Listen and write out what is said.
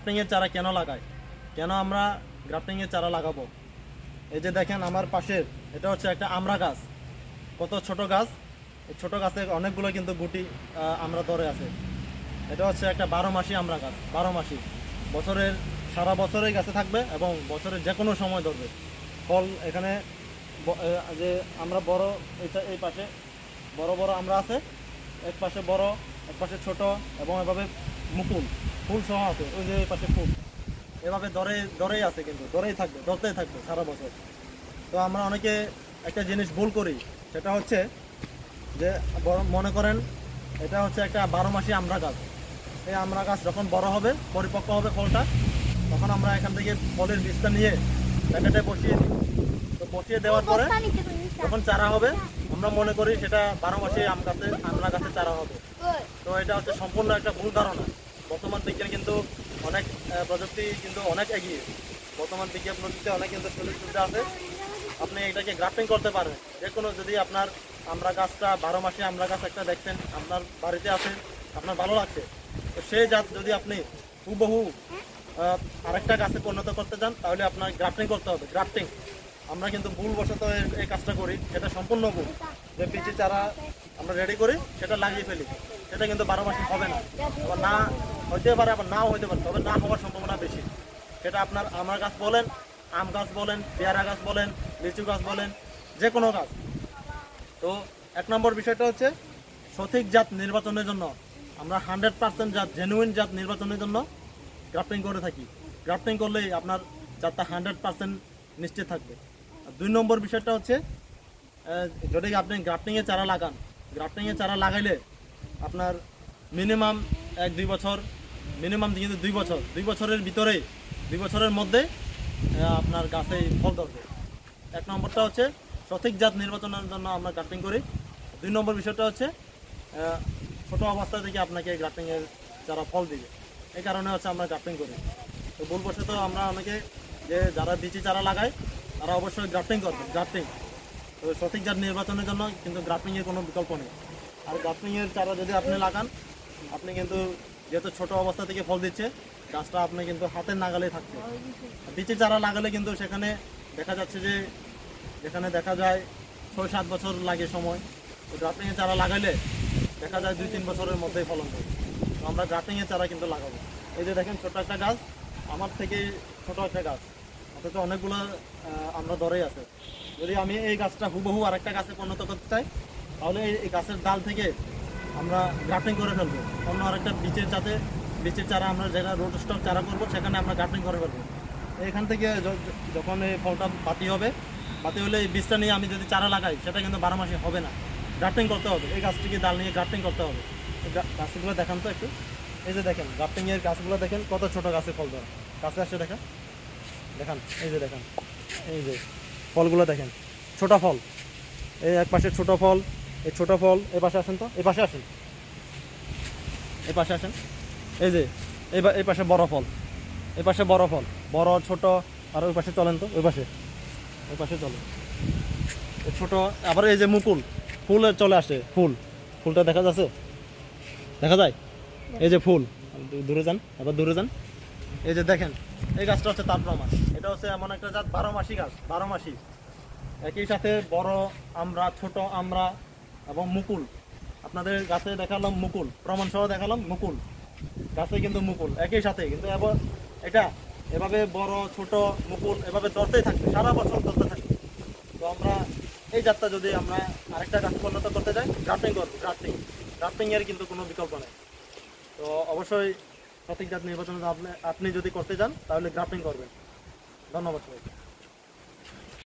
গ্রাফটিংয়ের চারা কেন লাগাই, কেন আমরা গ্রাফটিংয়ের চারা লাগাবো? এই যে দেখেন আমার পাশের এটা হচ্ছে একটা আমড়া গাছ, কত ছোট গাছ। এই ছোটো গাছে অনেকগুলো কিন্তু গুটি আমরা ধরে আছে। এটা হচ্ছে একটা 12 মাসি আমড়া গাছ, 12 মাসি, বছরের সারা বছরেই গাছে থাকবে এবং বছরের যে কোনো সময় ধরবে ফল। এখানে যে আমরা বড় এই পাশে বড় বড় আমরা আছে, এক পাশে বড় এক পাশে ছোট, এবং এভাবে মুকুল ফুল সহ আছে। ওই যে এই পাশে ফুল এভাবে ধরেই আছে, কিন্তু ধরেই থাকবে, ধরতেই থাকবে সারা বছর। তো আমরা অনেকে একটা জিনিস ভুল করি, সেটা হচ্ছে যে মনে করেন এটা হচ্ছে একটা 12 মাসি আমড়া গাছ। এই আমড়া গাছ যখন বড় হবে, পরিপক্ক হবে ফলটা, তখন আমরা এখান থেকে ফলের বীজটা নিয়ে প্যাকেটে বসিয়ে দিই। তো বসিয়ে দেওয়ার পরে যখন চারা হবে, আমরা মনে করি সেটা 12 মাসি আমড়া গাছের চারা হবে। তো এটা হচ্ছে সম্পূর্ণ একটা ভুল ধারণা। বর্তমান বিজ্ঞান কিন্তু অনেক প্রযুক্তি কিন্তু অনেক এগিয়ে, বর্তমান বিজ্ঞান প্রযুক্তি অনেক কিন্তু সুযোগ সুবিধা আছে। আপনি এটাকে গ্রাফটিং করতে পারবেন যে কোনো। যদি আপনার আমড়া গাছটা 12 মাসি আমড়া গাছ একটা দেখছেন আপনার বাড়িতে আছে, আপনার ভালো লাগছে, তো সেই জাত যদি আপনি হুবহু আরেকটা গাছে পরিণত করতে চান, তাহলে আপনার গ্রাফটিং করতে হবে। গ্রাফটিং আমরা কিন্তু ভুলবশত এই কাজটা করি, সেটা সম্পূর্ণ ভুল। যে পিচি চারা আমরা রেডি করি, সেটা লাগিয়ে ফেলি, সেটা কিন্তু 12 মাসে হবে না। আবার না হইতে পারে, আবার নাও হইতে পারে, তবে না হওয়ার সম্ভাবনা বেশি। সেটা আপনার আমড়া গাছ বলেন, আম গাছ বলেন, পেয়ারা গাছ বলেন, লিচু গাছ বলেন, যে কোনো গাছ। তো 1 নম্বর বিষয়টা হচ্ছে সঠিক জাত নির্বাচনের জন্য আমরা 100% জাত, জেনুইন জাত নির্বাচনের জন্য গ্রাফটিং করে থাকি। গ্রাফটিং করলেই আপনার জাতটা 100% নিশ্চিত থাকবে। আর 2 নম্বর বিষয়টা হচ্ছে যদি আপনি গ্রাফটিংয়ে চারা লাগান, গ্রাফটিংয়ে চারা লাগাইলে আপনার মিনিমাম 1-2 বছর, মিনিমাম কিন্তু 2 বছর, 2 বছরের ভিতরেই, 2 বছরের মধ্যে আপনার গাছে ফল ধরবে। 1 নম্বরটা হচ্ছে সঠিক জাত নির্বাচনের জন্য আমরা গ্রাফটিং করি। 2 নম্বর বিষয়টা হচ্ছে ছোটো অবস্থা থেকে আপনাকে গ্রাফটিংয়ের চারা ফল দিবে, এই কারণে হচ্ছে আমরা গ্রাফটিং করি। তো ভুলবশত আমরা অনেকে যে যারা বিচি চারা লাগায় তারা অবশ্যই গ্রাফটিং করবে। গ্রাফটিং তো সঠিক জাত নির্বাচনের জন্য কিন্তু গ্রাফটিংয়ের কোনো বিকল্প নেই। আর গ্রাফটিংয়ের চারা যদি আপনি লাগান, আপনি কিন্তু যেহেতু ছোটো অবস্থা থেকে ফল দিচ্ছে, গাছটা আপনি কিন্তু হাতের নাগালেই থাকছে। বিচি চারা লাগালে কিন্তু সেখানে দেখা যাচ্ছে যে যেখানে দেখা যায় 6-7 বছর লাগে সময়, তো গ্রাফটিংয়ের চারা লাগাইলে দেখা যায় 2-3 বছরের মধ্যেই ফলন দেয়। তো আমরা গ্রাফটিংয়ের চারা কিন্তু লাগাবো। এই যে দেখেন ছোটো একটা গাছ, আমার থেকে ছোট একটা গাছ, অথচ অনেকগুলো আমরা ধরেই আছে। যদি আমি এই গাছটা হুবহু আরেকটা গাছে পরিণত করতে চাই, তাহলে এই গাছের ডাল থেকে আমরা গ্রাফটিং করে ফেলবো অন্য আরেকটা বীচের চারা, আমরা যেটা রোড স্টক চারা করবো সেখানে আমরা গ্রাফটিং করে ফেলবো। এখান থেকে যখন এই ফলটা বাতি হবে, বাতি হলে এই বীজটা নিয়ে আমি যদি চারা লাগাই, সেটা কিন্তু 12 মাসে হবে না, গ্রাফটিং করতে হবে। এই গাছটিকে ডাল নিয়ে গ্রাফটিং করতে হবে। গাছগুলো দেখান তো একটু। এই যে দেখেন গ্রাফটিংয়ের গাছগুলো দেখেন কত ছোট গাছে ফল ধরে, কাছে আসে দেখেন, দেখান, এই যে দেখেন, এই যে ফলগুলো দেখেন, ছোট ফল, এই এক পাশে ছোট ফল, এই ছোট ফল, এই পাশে আসেন তো, এই পাশে আসেন, এই পাশে আসেন, এই যে এই পাশে বড় ফল, এই পাশে বড় ফল, বড় ছোট, আর ওই পাশে চলেন তো, ওই পাশে চলেন, ছোট। আবার এই যে মুকুল ফুল চলে আসে, ফুলটা দেখা যাচ্ছে, দেখা যায়, এই যে ফুল, দূরে যান, আবার দূরে যান, এই যে দেখেন, এই গাছটা হচ্ছে তার প্রমাণ। এটা হচ্ছে এমন একটা জাত 12 মাসি গাছ, 12 মাসি, একই সাথে বড় আমরা, ছোট আমরা এবং মুকুল। আপনাদের গাছে দেখালাম মুকুল, প্রমাণ সহ দেখালাম মুকুল, গাছে কিন্তু মুকুল একই সাথে, কিন্তু এবার এটা এভাবে বড় ছোট মুকুল এভাবে ধরতেই থাকবে, সারা বছর ধরতে থাকবে। তো আমরা এই জাতটা যদি আমরা আরেকটা গাছ পরিণত করতে চাই, গ্রাফটিং করবো। গ্রাফটিংয়ের কিন্তু কোনো বিকল্প নেই। তো অবশ্যই সঠিক জাত নির্বাচন আপনি যদি করতে চান, তাহলে গ্রাফটিং করবেন। ধন্যবাদ সবাই।